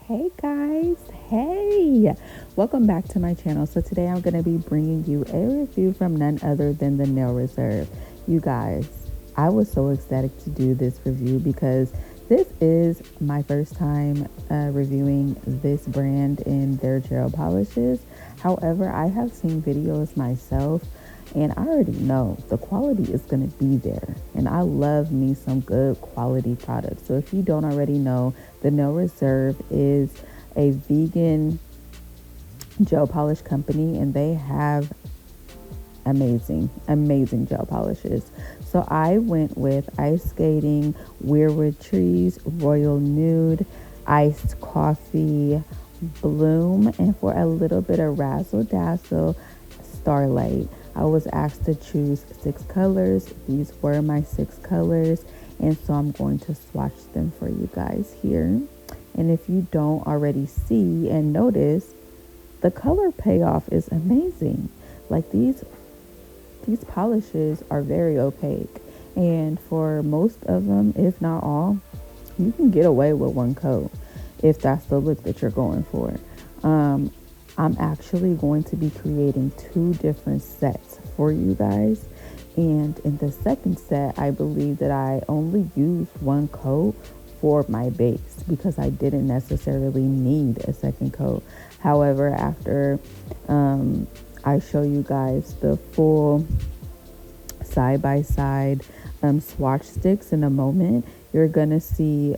Hey guys, hey, welcome back to my channel. So today I'm going to be bringing you a review from none other than the Nail Reserve. You guys, I was so ecstatic to do this review because this is my first time reviewing this brand in their gel polishes. However, I have seen videos myself and I already know the quality is going to be there. And I love me some good quality products. So if you don't already know, the Nail Reserve is a vegan gel polish company and they have amazing gel polishes. So I went with Ice Skating, RiiRii, Royal Nude, Iced Coffee, Bloom, and for a little bit of Razzle Dazzle, Starlight. I was asked to choose 6 colors. These were my 6 colors, and so I'm going to swatch them for you guys here. And if you don't already see and notice, the color payoff is amazing. Like these polishes are very opaque, and for most of them, if not all, you can get away with one coat if that's the look that you're going for. I'm actually going to be creating 2 different sets for you guys, and in the second set I believe that I only used 1 coat for my base because I didn't necessarily need a second coat. However, after I show you guys the full side-by-side swatch sticks in a moment, you're gonna see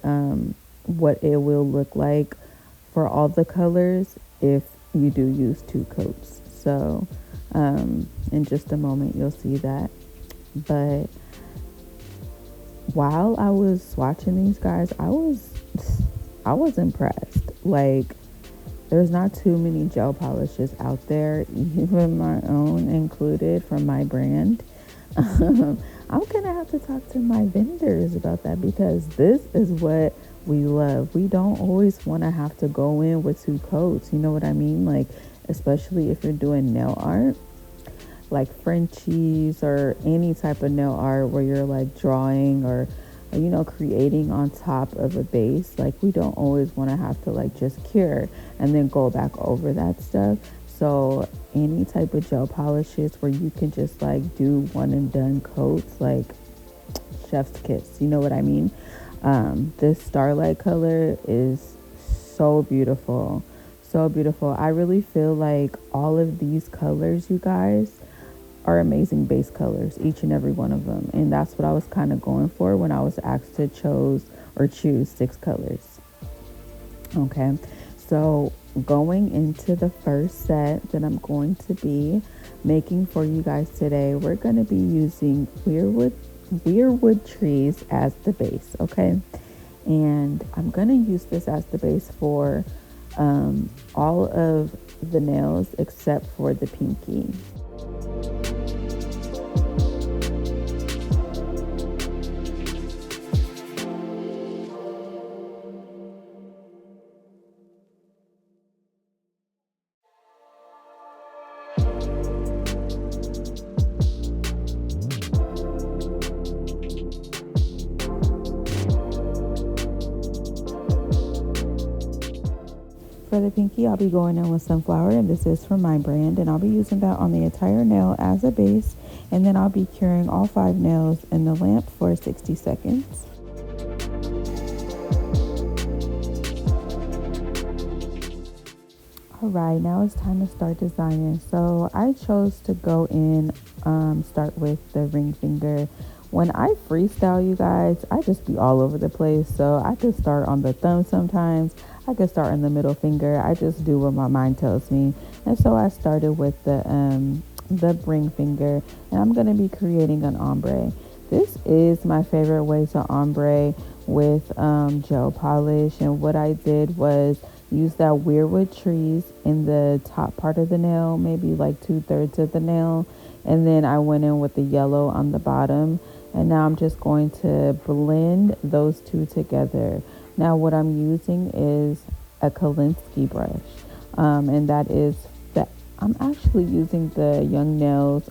what it will look like for all the colors if you do use 2 coats. So in just a moment you'll see that. But while I was swatching these guys, I was impressed. Like, there's not too many gel polishes out there, even my own included, from my brand. I'm gonna have to talk to my vendors about that because this is what we love. We don't always want to have to go in with 2 coats, you know what I mean? Like, especially if you're doing nail art, like Frenchies or any type of nail art where you're like drawing or creating on top of a base. Like, we don't always want to have to like just cure and then go back over that stuff. So any type of gel polishes where you can just like do one and done coats, like chef's kiss, you know what I mean? This Starlight color is so beautiful, so beautiful. I really feel like all of these colors, you guys, are amazing base colors, each and every one of them. And that's what I was kind of going for when I was asked to choose 6 colors. Okay, so going into the first set that I'm going to be making for you guys today, we're going to be using weirwood trees as the base. Okay, and I'm going to use this as the base for all of the nails except for the pinky. For the pinky, I'll be going in with Sunflower, and this is from my brand, and I'll be using that on the entire nail as a base, and then I'll be curing all 5 nails in the lamp for 60 seconds. Alright, now it's time to start designing. So I chose to go in, start with the ring finger. When I freestyle, you guys, I just be all over the place. So I could start on the thumb sometimes. I could start in the middle finger. I just do what my mind tells me. And so I started with the ring finger, and I'm going to be creating an ombre. This is my favorite way to ombre with gel polish. And what I did was use that weirwood trees in the top part of the nail, maybe like 2/3 of the nail. And then I went in with the yellow on the bottom. And now I'm just going to blend those 2 together. Now what I'm using is a Kolinsky brush. And that is that I'm actually using the Young Nails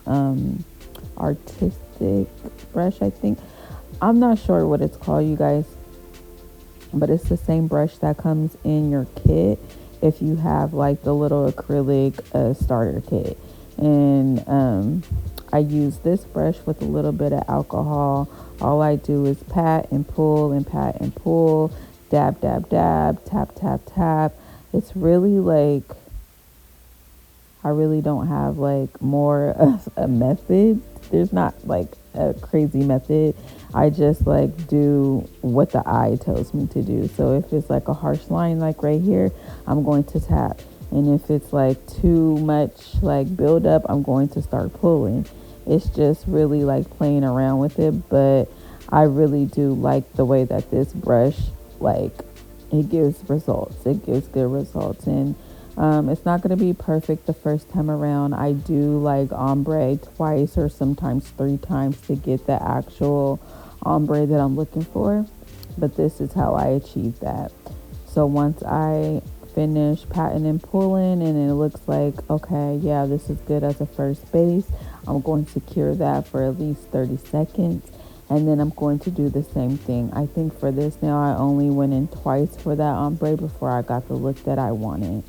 artistic brush, I think. I'm not sure what it's called, you guys. but it's the same brush that comes in your kit if you have like the little acrylic starter kit. And I use this brush with a little bit of alcohol. All I do is pat and pull and pat and pull, dab, dab, dab, tap, tap, tap. It's really like, I really don't have like more of a method. There's not like a crazy method. I just like do what the eye tells me to do. So if it's like a harsh line, like right here, I'm going to tap. And if it's like too much like build up, I'm going to start pulling. It's just really like playing around with it. But I really do like the way that this brush, like, it gives results. It gives good results. And it's not going to be perfect the first time around. I do like ombre twice or sometimes 3 times to get the actual ombre that I'm looking for. But this is how I achieve that. So once I finish patting and pulling and it looks like, okay, yeah, this is good as a first base, I'm going to cure that for at least 30 seconds. And then I'm going to do the same thing. I think for this now, I only went in twice for that ombre before I got the look that I wanted.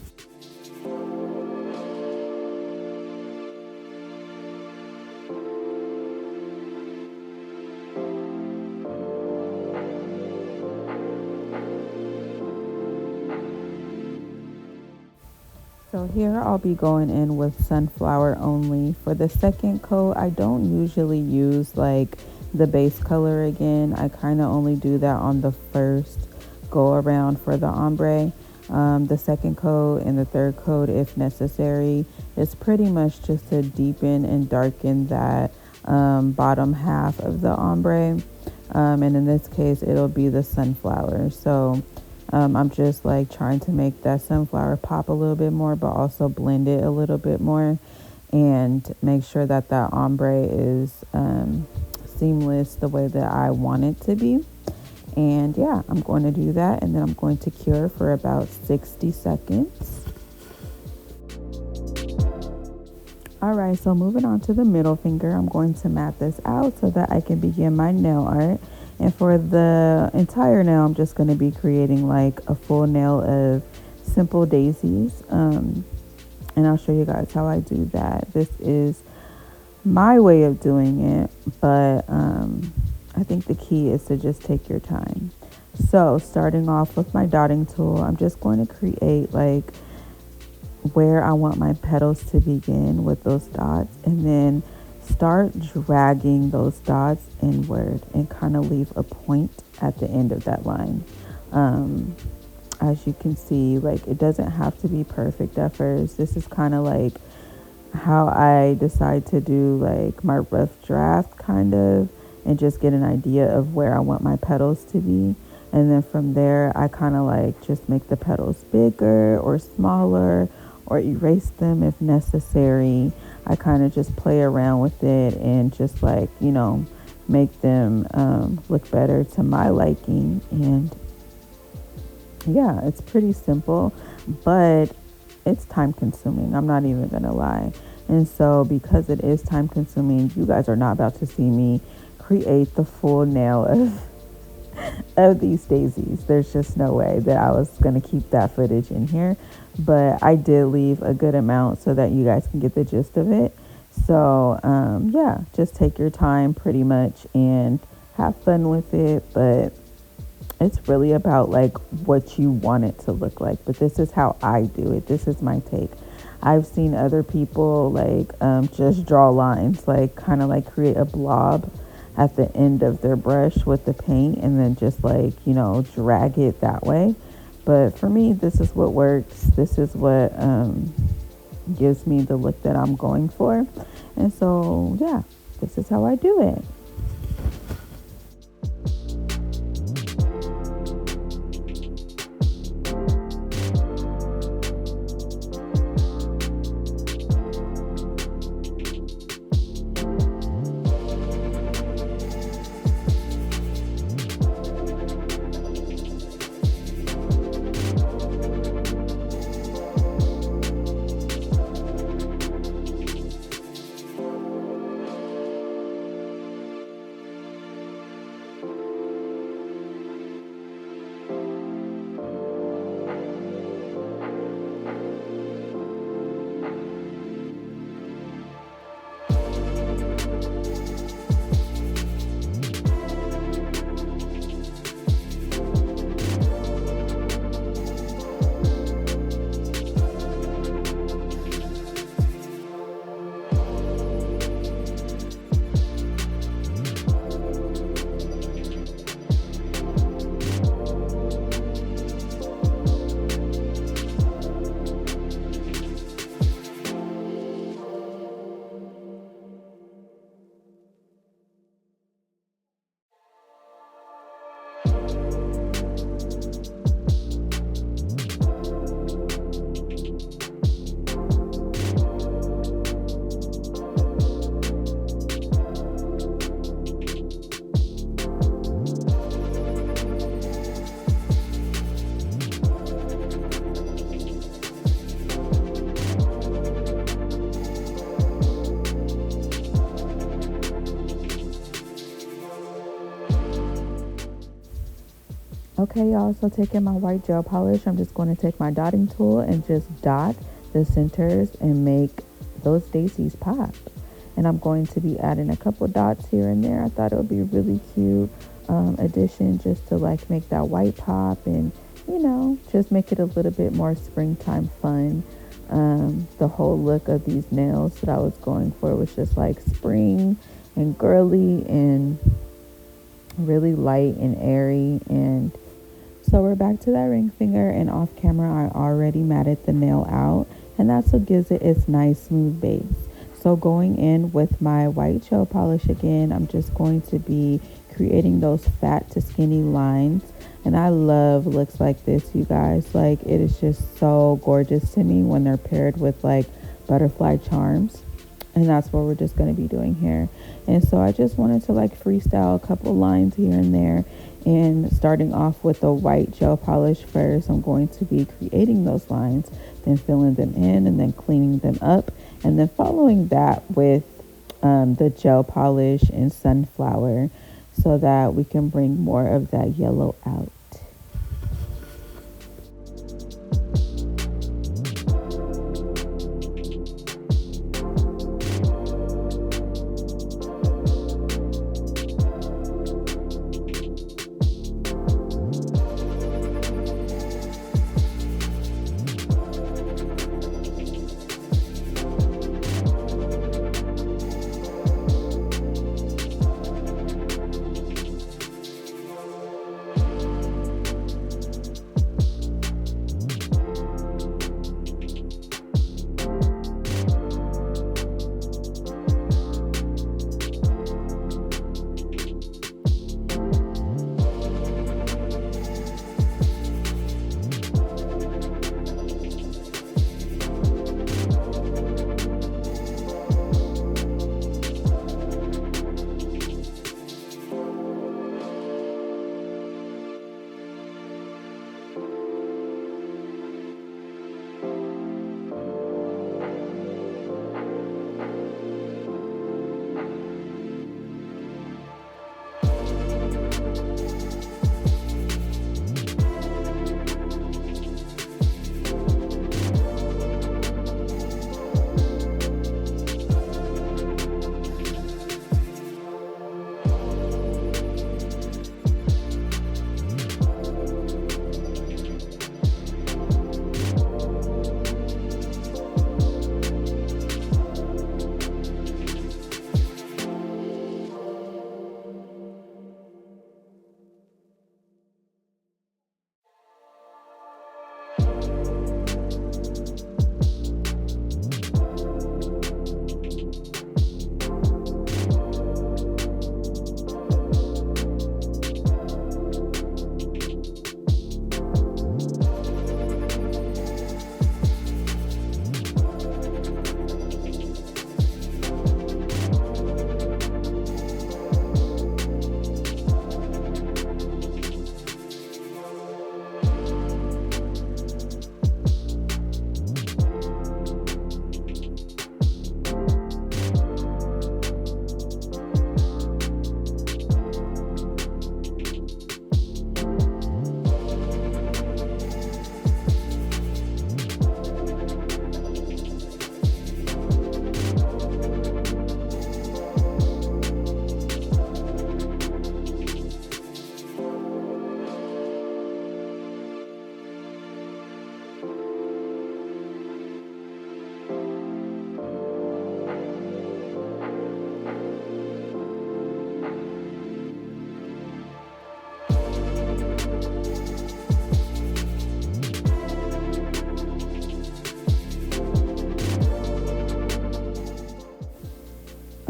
So here I'll be going in with sunflower only. For the second coat, I don't usually use like the base color again. I kind of only do that on the first go around for the ombre. The second coat and the third coat, if necessary, is pretty much just to deepen and darken that bottom half of the ombre. And in this case, it'll be the sunflower. So I'm just like trying to make that sunflower pop a little bit more, but also blend it a little bit more and make sure that that ombre is seamless the way that I want it to be. And yeah, I'm going to do that, and then I'm going to cure for about 60 seconds. All right, so moving on to the middle finger, I'm going to mat this out so that I can begin my nail art. And for the entire nail, I'm just going to be creating like a full nail of simple daisies. And I'll show you guys how I do that. This is my way of doing it, but I think the key is to just take your time. So starting off with my dotting tool, I'm just going to create like where I want my petals to begin with those dots, and then start dragging those dots inward and kind of leave a point at the end of that line. As you can see, like, it doesn't have to be perfect at first. This is kind of like how I decide to do like my rough draft kind of, and just get an idea of where I want my petals to be. And then from there, I kind of like just make the petals bigger or smaller, or erase them if necessary. I kind of just play around with it and just like, you know, make them look better to my liking. And yeah, it's pretty simple, but it's time consuming. I'm not even gonna lie. And so because it is time consuming, you guys are not about to see me create the full nail of these daisies. There's just no way that I was gonna keep that footage in here, but I did leave a good amount so that you guys can get the gist of it. So yeah, just take your time pretty much and have fun with it. But it's really about like what you want it to look like. But this is how I do it. This is my take. I've seen other people like just draw lines, like kind of like create a blob at the end of their brush with the paint, and then just like, you know, drag it that way. But for me, this is what works. This is what gives me the look that I'm going for. And so yeah, this is how I do it. Okay, y'all, so taking my white gel polish, I'm just going to take my dotting tool and just dot the centers and make those daisies pop. And I'm going to be adding a couple dots here and there. I thought it would be a really cute addition just to like make that white pop and, you know, just make it a little bit more springtime fun. The whole look of these nails that I was going for was just like spring and girly and really light and airy. And so we're back to that ring finger, and off camera I already matted the nail out, and that's what gives it its nice smooth base. So going in with my white gel polish again, I'm just going to be creating those fat to skinny lines. And I love looks like this, you guys. Like, it is just so gorgeous to me when they're paired with like butterfly charms. And that's what we're just going to be doing here. And so I just wanted to like freestyle a couple lines here and there. And starting off with the white gel polish first, I'm going to be creating those lines, then filling them in and then cleaning them up. And then following that with the gel polish and sunflower so that we can bring more of that yellow out.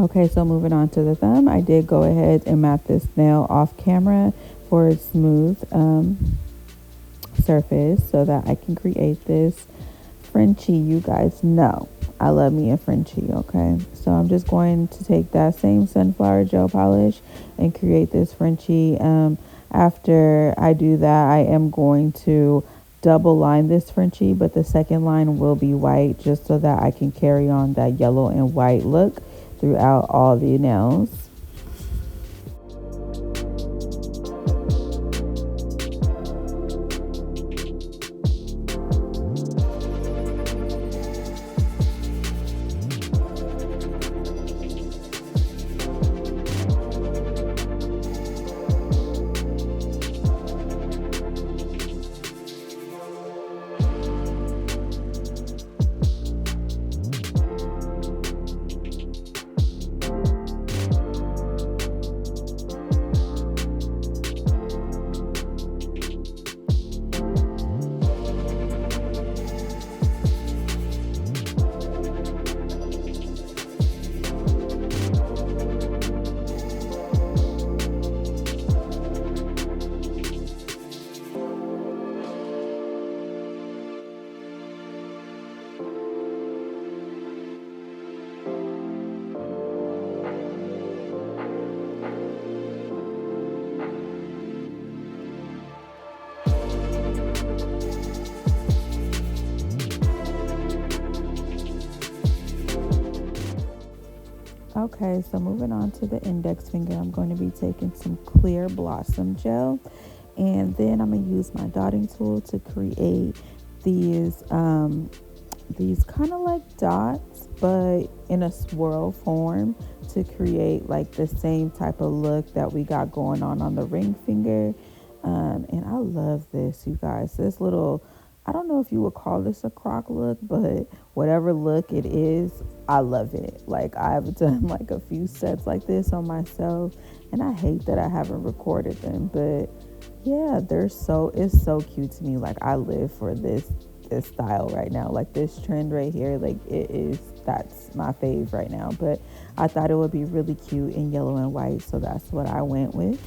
Okay, so moving on to the thumb, I did go ahead and mat this nail off camera for a smooth surface so that I can create this Frenchie. You guys know I love me a Frenchie, okay? So I'm just going to take that same sunflower gel polish and create this Frenchie. After I do that, I am going to double line this Frenchie, but the second line will be white just so that I can carry on that yellow and white look throughout all the nails. Okay, so moving on to the index finger, I'm going to be taking some clear blossom gel, and then I'm going to use my dotting tool to create these kind of like dots, but in a swirl form, to create like the same type of look that we got going on the ring finger. And I love this, you guys. This little, I don't know if you would call this a croc look, but whatever look it is, I love it. Like, I've done like a few sets like this on myself, and I hate that I haven't recorded them, but yeah, it's so cute to me. Like, I live for this style right now, like this trend right here. Like, that's my fave right now, but I thought it would be really cute in yellow and white, so that's what I went with.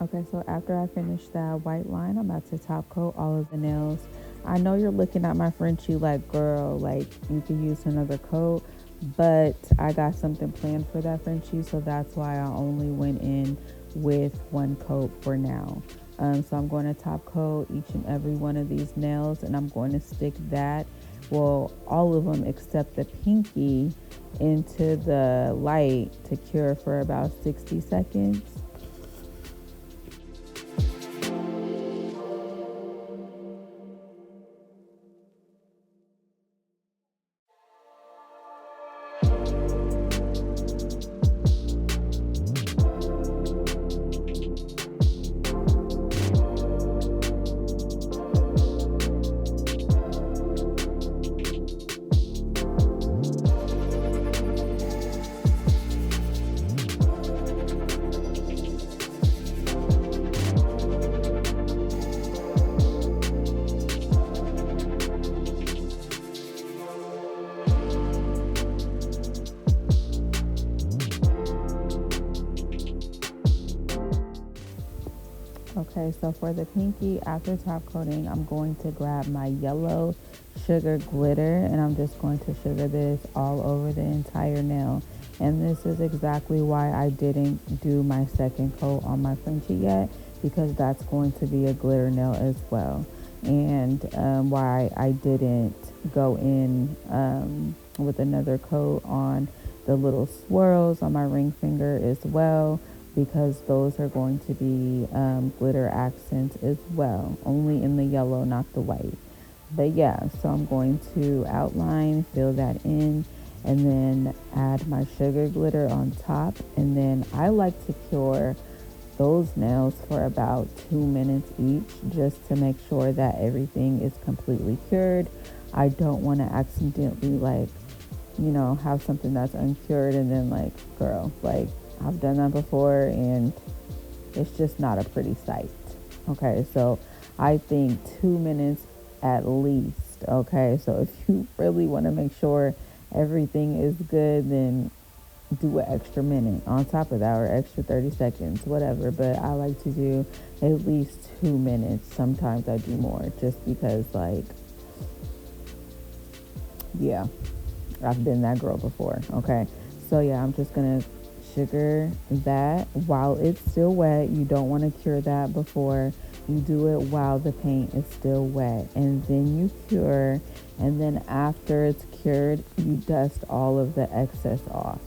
Okay, so after I finish that white line, I'm about to top coat all of the nails. I know you're looking at my Frenchie like, girl, like, you could use another coat, but I got something planned for that Frenchie, so that's why I only went in with one coat for now. So I'm going to top coat each and every one of these nails, and I'm going to stick that, well, all of them except the pinky, into the light to cure for about 60 seconds. Okay, so for the pinky, after top coating, I'm going to grab my yellow sugar glitter, and I'm just going to sugar this all over the entire nail. And this is exactly why I didn't do my second coat on my Frenchie yet, because that's going to be a glitter nail as well. And why I didn't go in with another coat on the little swirls on my ring finger as well, because those are going to be glitter accents as well, only in the yellow, not the white. But yeah, so I'm going to outline, fill that in, and then add my sugar glitter on top. And then I like to cure those nails for about 2 minutes each, just to make sure that everything is completely cured. I don't want to accidentally, like, have something that's uncured, and then, like, girl, like, I've done that before, and it's just not a pretty sight. Okay, so I think 2 minutes at least. Okay, so if you really want to make sure everything is good, then do an extra minute on top of that, or extra 30 seconds, whatever. But I like to do at least 2 minutes. Sometimes I do more, just because, like, yeah, I've been that girl before. Okay, so yeah, I'm just gonna sugar that while it's still wet. You don't want to cure that before. You do it while the paint is still wet, and then you cure, and then after it's cured, you dust all of the excess off.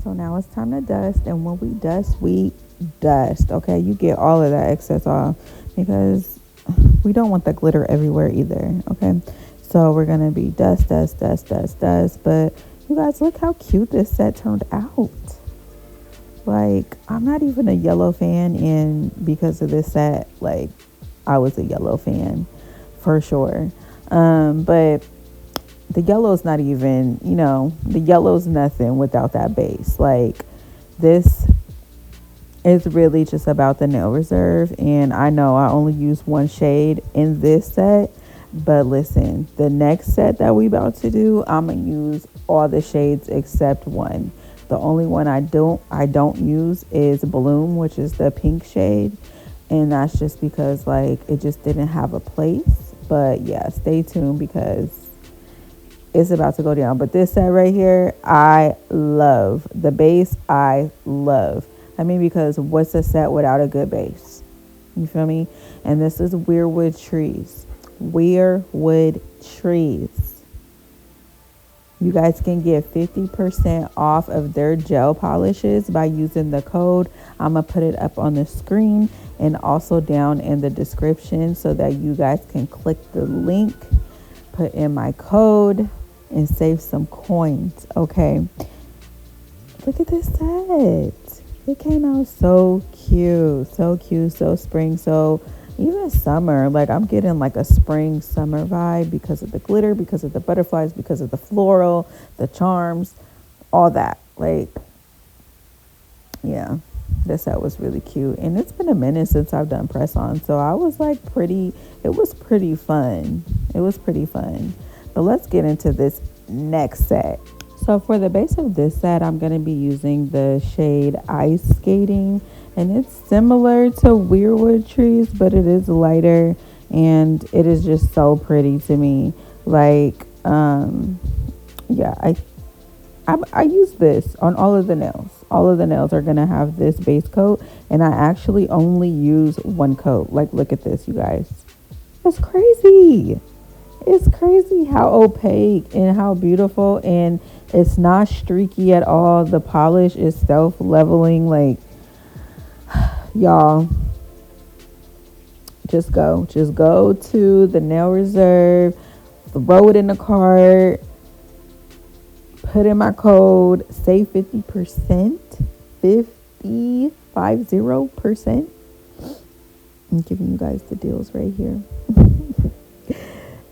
So now it's time to dust, and when we dust, okay? You get all of that excess off because we don't want the glitter everywhere either, okay? So we're gonna be dust, dust, dust, dust, dust. But you guys, look how cute this set turned out. Like, I'm not even a yellow fan, and because of this set, like, I was a yellow fan for sure. But the yellow's not even, the yellow's nothing without that base. Like, this is really just about the Nail Reserve, and I know I only use one shade in this set, but listen, the next set that we about to do, I'm gonna use all the shades except one. The only one I don't use is Bloom, which is the pink shade, and that's just because, like, it just didn't have a place. But yeah, stay tuned because it's about to go down. But this set right here, I love. The base, I love. I mean, because what's a set without a good base? You feel me? And this is Weirwood Trees. Weirwood Trees. You guys can get 50% off of their gel polishes by using the code. I'm going to put it up on the screen and also down in the description so that you guys can click the link, put in my code, and save some coins. Okay. Look at this set. It came out so cute, so spring, so even summer. Like, I'm getting like a spring summer vibe because of the glitter, because of the butterflies, because of the floral, the charms, all that. Like, yeah, this set was really cute, and it's been a minute since I've done press on, so I was like it was pretty fun. But let's get into this next set. So for the base of this set, I'm going to be using the shade Ice Skating, and it's similar to Weirwood Trees, but it is lighter, and it is just so pretty to me. Like, yeah, I use this on all of the nails. All of the nails are going to have this base coat, and I actually only use one coat. Like, look at this, you guys. It's crazy. It's crazy how opaque and how beautiful, and it's not streaky at all. The polish is self-leveling. Like, y'all, just go to the Nail Reserve, throw it in the cart, put in my code, save 50%, 50%. I'm giving you guys the deals right here.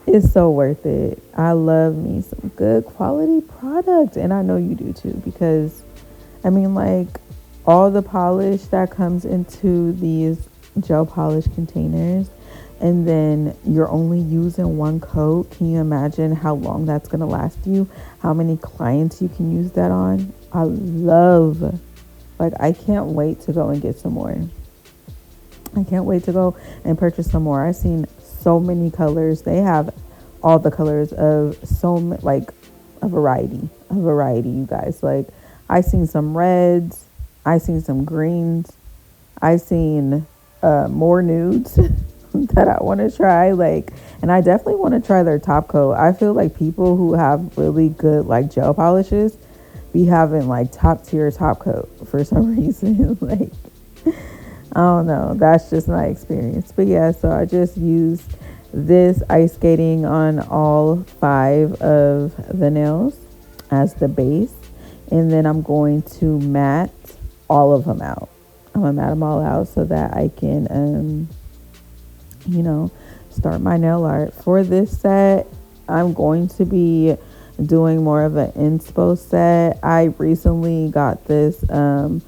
It's so worth it. I love me some good quality product, and I know you do too, because I mean, like, all the polish that comes into these gel polish containers, and then you're only using one coat. Can you imagine how long that's going to last you? How many clients you can use that on? I love, like, I can't wait to go and get some more. I can't wait to go and purchase some more. I've seen so many colors. They have all the colors of like a variety, you guys. Like, I seen some reds, I seen some greens, I seen more nudes that I want to try. Like, and I definitely want to try their top coat. I feel like people who have really good like gel polishes be having like top tier top coat for some reason. Like, I don't know. That's just my experience. But yeah, so I just used this Ice Skating on all 5 of the nails as the base. And then I'm going to matte all of them out. I'm going to matte them all out so that I can, start my nail art. For this set, I'm going to be doing more of an inspo set. I recently got this, I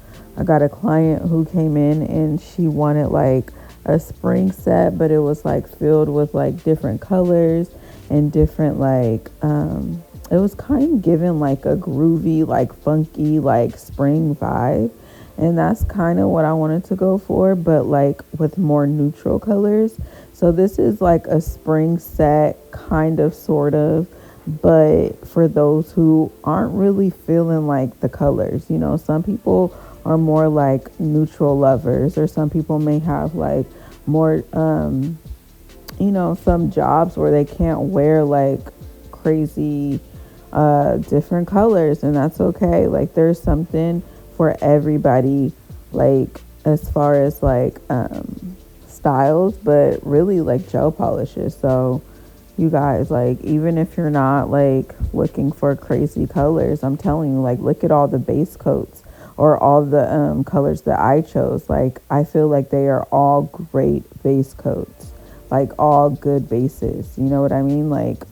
got a client who came in and she wanted like a spring set, but it was like filled with like different colors and different like it was kind of given like a groovy, like funky, like spring vibe, and that's kind of what I wanted to go for, but like with more neutral colors. So this is like a spring set, kind of, sort of, but for those who aren't really feeling like the colors, some people are more like neutral lovers, or some people may have like more some jobs where they can't wear like crazy different colors, and that's okay. Like there's something for everybody, like as far as like styles, but really like gel polishes. So you guys, like, even if you're not like looking for crazy colors, I'm telling you, like, look at all the base coats or all the colors that I chose. Like, I feel like they are all great base coats, like all good bases. You know what I mean? Like,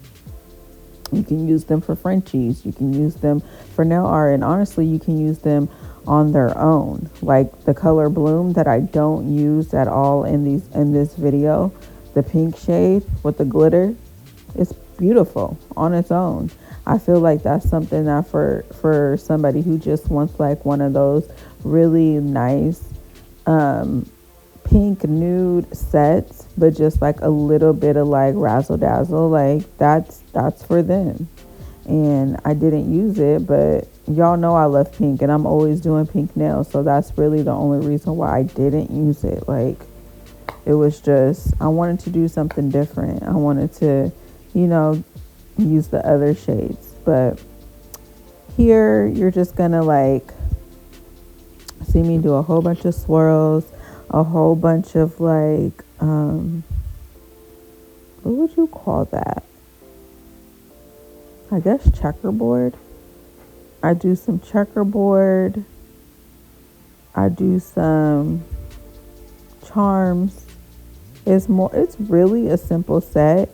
you can use them for Frenchies, you can use them for nail art, and honestly, you can use them on their own. Like the color Bloom that I don't use at all in this video, the pink shade with the glitter, it's beautiful on its own. I feel like that's something that for somebody who just wants like one of those really nice pink nude sets, but just like a little bit of like razzle dazzle, like that's for them. And I didn't use it, but y'all know I love pink and I'm always doing pink nails, so that's really the only reason why I didn't use it. Like, it was just, I wanted to do something different. I wanted to, you know, use the other shades. But here you're just gonna like see me do a whole bunch of swirls, a whole bunch of like what would you call that? I guess checkerboard. I do some checkerboard. I do some charms. It's really a simple set.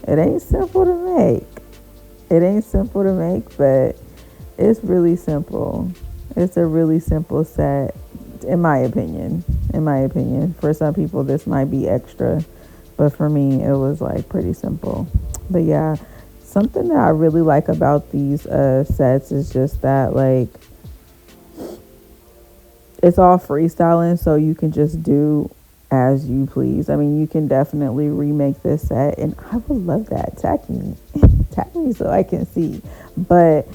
It ain't simple to make. But it's really simple. It's a really simple set, in my opinion. For some people, this might be extra, but for me, it was like pretty simple. But yeah, something that I really like about these sets is just that, like, it's all freestyling, so you can just do as you please. I mean, you can definitely remake this set, and I would love that. Tag me so I can see. But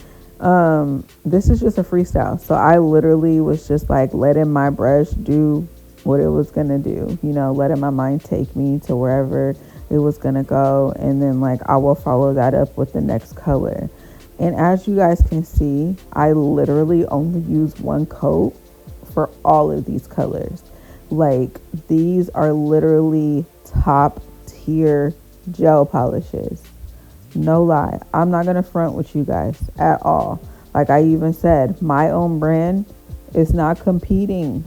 this is just a freestyle, so I literally was just like letting my brush do what it was gonna do, you know, letting my mind take me to wherever it was gonna go, and then like I will follow that up with the next color. And as you guys can see, I literally only use one coat for all of these colors. Like, these are literally top tier gel polishes. No lie. I'm not going to front with you guys at all. Like I even said, my own brand is not competing.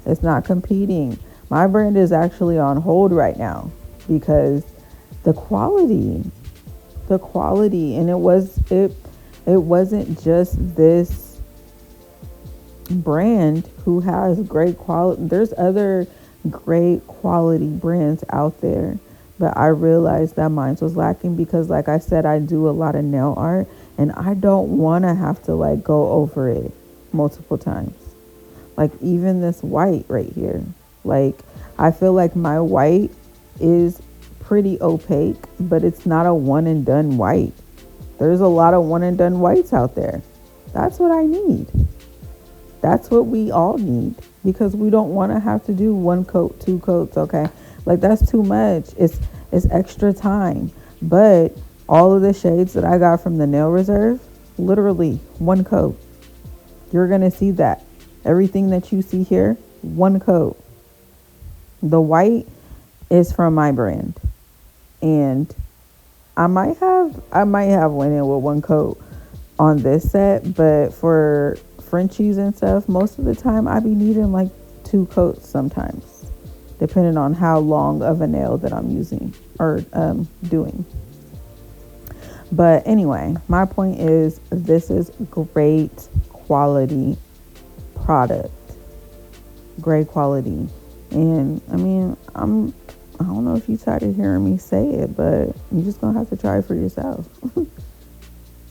It's not competing. My brand is actually on hold right now because the quality, and it wasn't just this brand who has great quality. There's other great quality brands out there, but I realized that mine was lacking because, like I said, I do a lot of nail art and I don't want to have to like go over it multiple times. Like even this white right here, like I feel like my white is pretty opaque, but it's not a one and done white. There's a lot of one and done whites out there. That's what I need. That's what we all need, because we don't want to have to do one coat, two coats, okay? Like that's too much. It's extra time. But all of the shades that I got from the Nail Reserve, literally one coat. You're going to see that. Everything that you see here, one coat. The white is from my brand. And I might have went in with one coat on this set, but for Frenchies and stuff, most of the time I be needing like two coats sometimes, depending on how long of a nail that I'm using or doing. But anyway, my point is, this is great quality product. Great quality. And I mean, I don't know if you're tired of hearing me say it, but you're just gonna have to try it for yourself.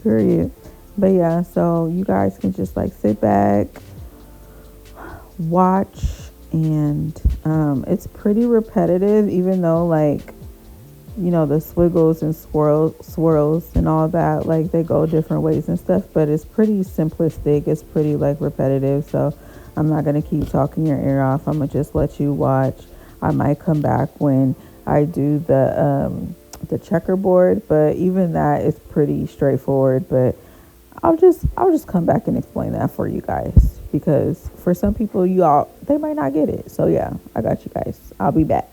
Period. But yeah, so you guys can just like sit back, watch, and it's pretty repetitive, even though like, you know, the swiggles and swirls and all that, like they go different ways and stuff, but it's pretty simplistic. It's pretty like repetitive. So I'm not gonna keep talking your ear off. I'm gonna just let you watch. I might come back when I do the the checkerboard, but even that is pretty straightforward. But I'll just come back and explain that for you guys, because for some people, you all, they might not get it. So yeah, I got you guys. I'll be back.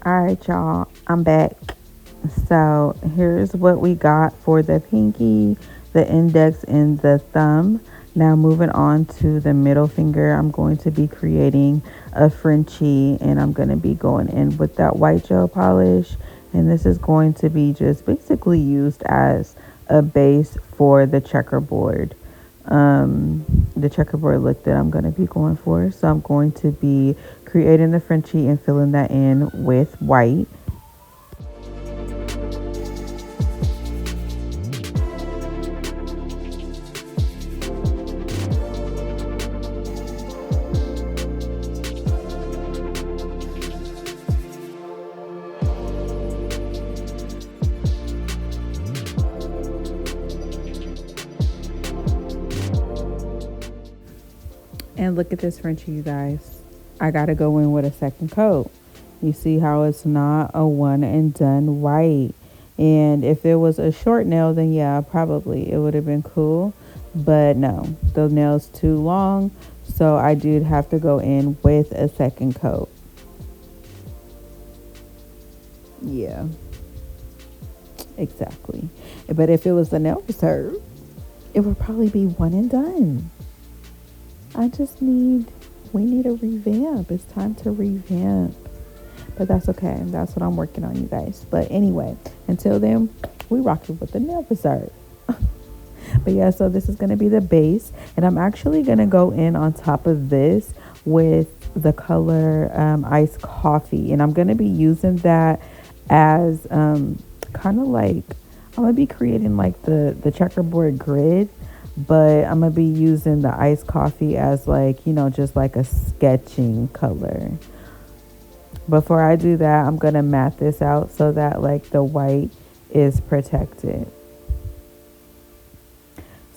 All right, y'all, I'm back. So here's what we got for the pinky, the index, and the thumb. Now moving on to the middle finger, I'm going to be creating a Frenchie, and I'm going to be going in with that white gel polish. And this is going to be just basically used as a base for the checkerboard look that I'm going to be going for. So I'm going to be creating the Frenchie and filling that in with white. And look at this Frenchie, you guys. I got to go in with a second coat. You see how it's not a one and done white. And if it was a short nail, then yeah, probably it would have been cool. But no, the nail's too long. So I did have to go in with a second coat. Yeah, exactly. But if it was the nail preserve, it would probably be one and done. We need a revamp. It's time to revamp. But that's okay. That's what I'm working on, you guys. But anyway, until then, we rocking with the nail preserve. But yeah, so this is going to be the base. And I'm actually going to go in on top of this with the color iced coffee. And I'm going to be using that as kind of like, I'm going to be creating like the checkerboard grid. But I'm going to be using the iced coffee as like, just like a sketching color. Before I do that, I'm going to mat this out so that like the white is protected.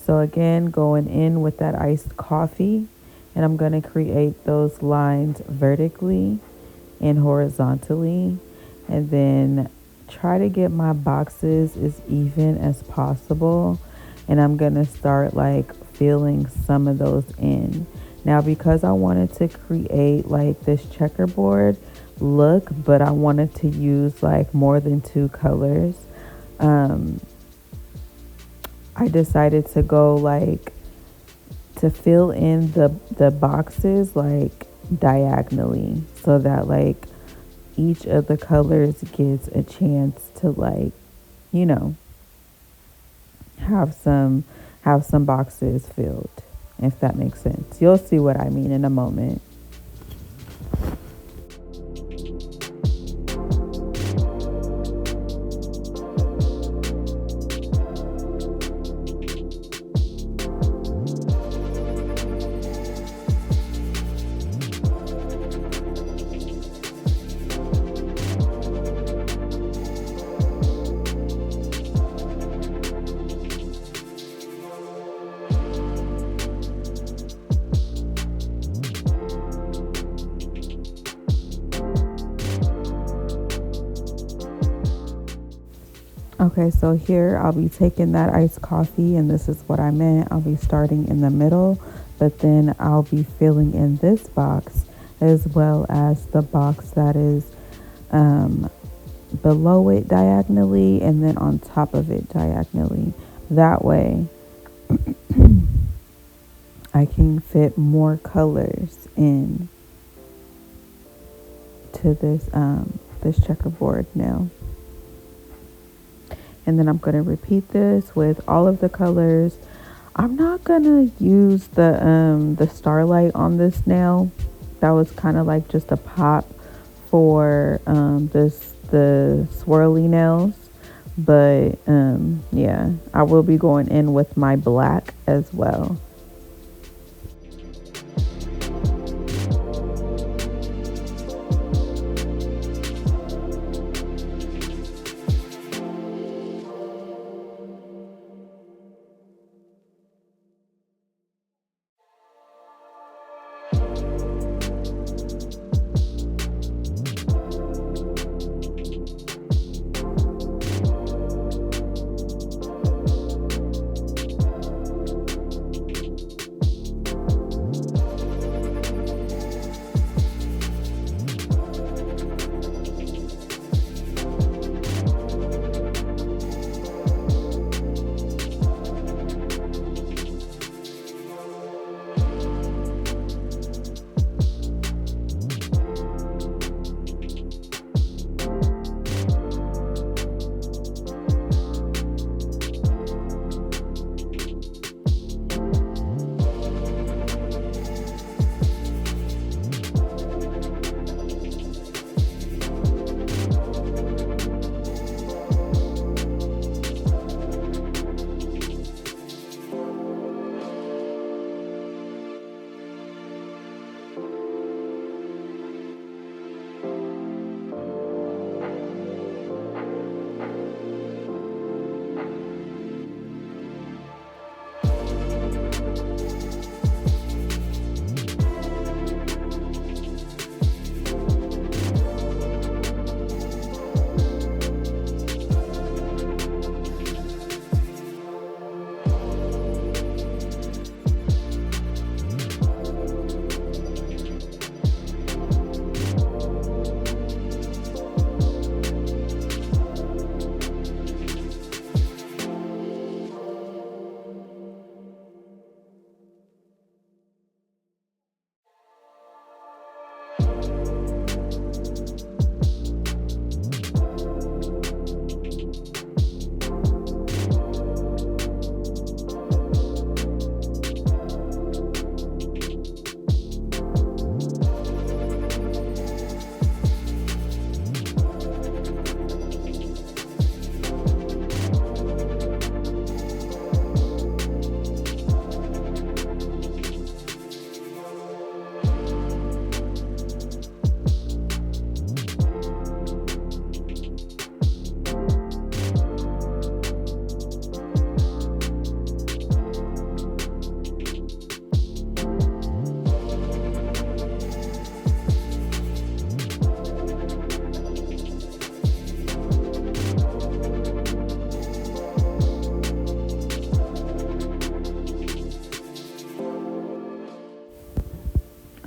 So again, going in with that iced coffee, and I'm going to create those lines vertically and horizontally, and then try to get my boxes as even as possible. And I'm going to start like filling some of those in. Now, because I wanted to create like this checkerboard look, but I wanted to use like more than two colors, I decided to go like to fill in the boxes like diagonally, so that like each of the colors gets a chance to like, have some boxes filled, if that makes sense. You'll see what I mean in a moment. Okay, so here I'll be taking that iced coffee, and this is what I meant. I'll be starting in the middle, but then I'll be filling in this box as well as the box that is below it diagonally, and then on top of it diagonally. That way I can fit more colors in to this checkerboard now. And then I'm going to repeat this with all of the colors. I'm not going to use the starlight on this nail. That was kind of like just a pop for the swirly nails. But yeah, I will be going in with my black as well.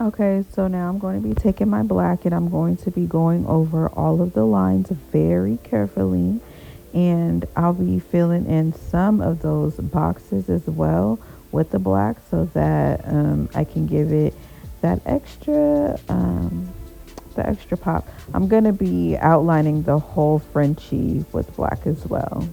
Okay, so now I'm going to be taking my black and I'm going to be going over all of the lines very carefully. And I'll be filling in some of those boxes as well with the black so that I can give it that the extra pop. I'm going to be outlining the whole Frenchie with black as well.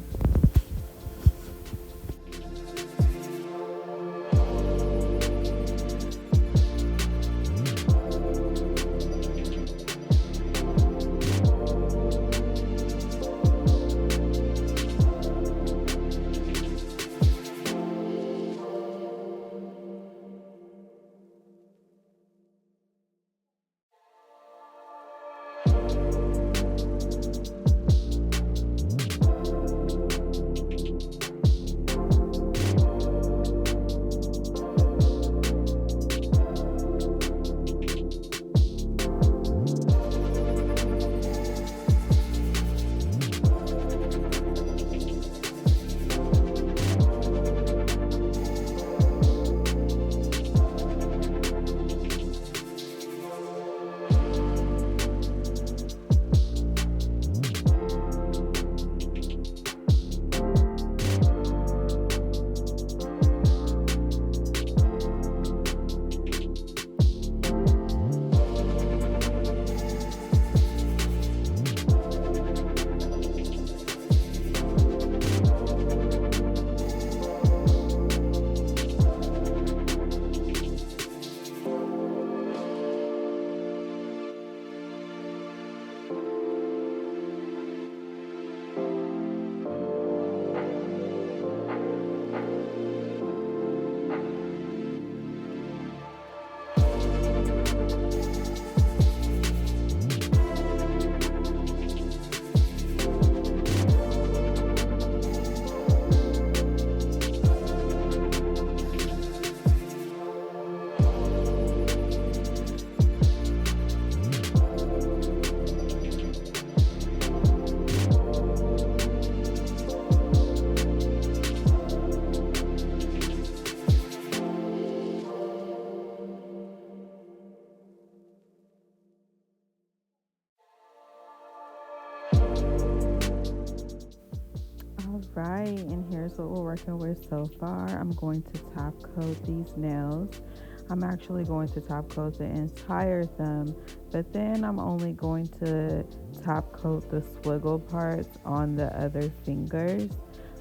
All right, and here's what we're working with so far. I'm going to top coat these nails. I'm actually going to top coat the entire thumb, but then I'm only going to top coat the swiggle parts on the other fingers.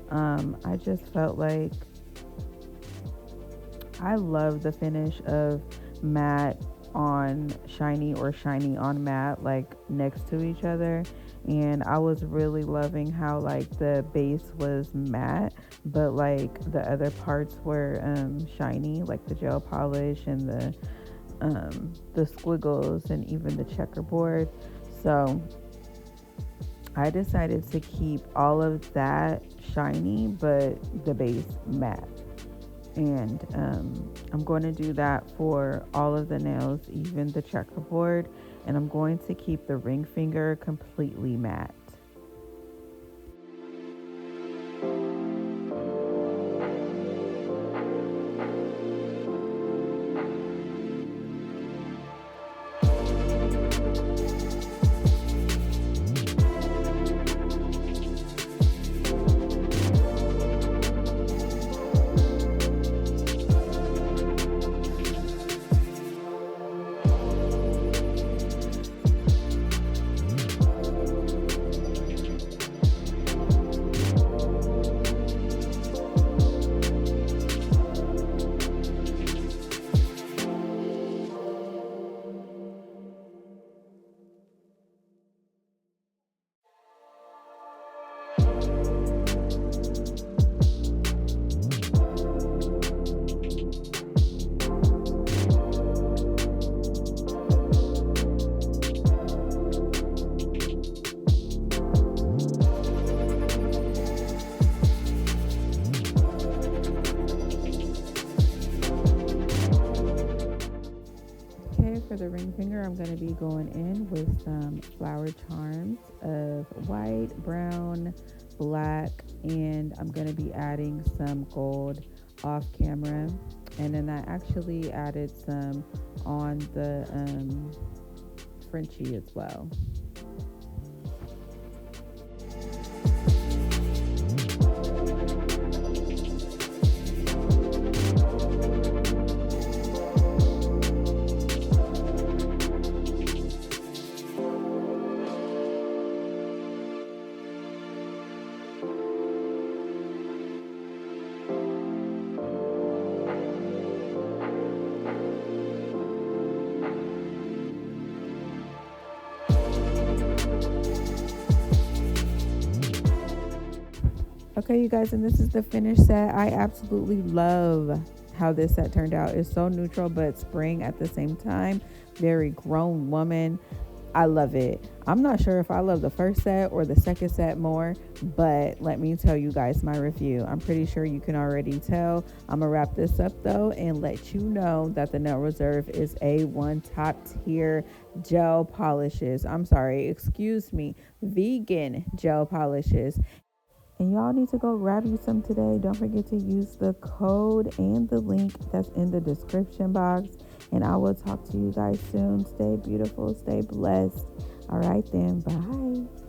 I just felt like I love the finish of matte on shiny or shiny on matte, like next to each other. And I was really loving how like the base was matte, but like the other parts were shiny, like the gel polish and the squiggles and even the checkerboard. So I decided to keep all of that shiny, but the base matte. And I'm going to do that for all of the nails, even the checkerboard. And I'm going to keep the ring finger completely matte. Okay, for the ring finger, I'm going to be going in with some flower charms of white, brown, black, and I'm going to be adding some gold off camera, and then I actually added some on the Frenchie as well. Okay, you guys, and this is the finished set. I absolutely love how this set turned out. It's so neutral but spring at the same time. Very grown woman. I love it. I'm not sure if I love the first set or the second set more, but let me tell you guys my review. I'm pretty sure you can already tell. I'm gonna wrap this up though and let you know that the Nail Reserve is A1 top tier gel polishes. I'm sorry, excuse me, vegan gel polishes. And y'all need to go grab you some today. Don't forget to use the code and the link that's in the description box. And I will talk to you guys soon. Stay beautiful, stay blessed. All right then, bye.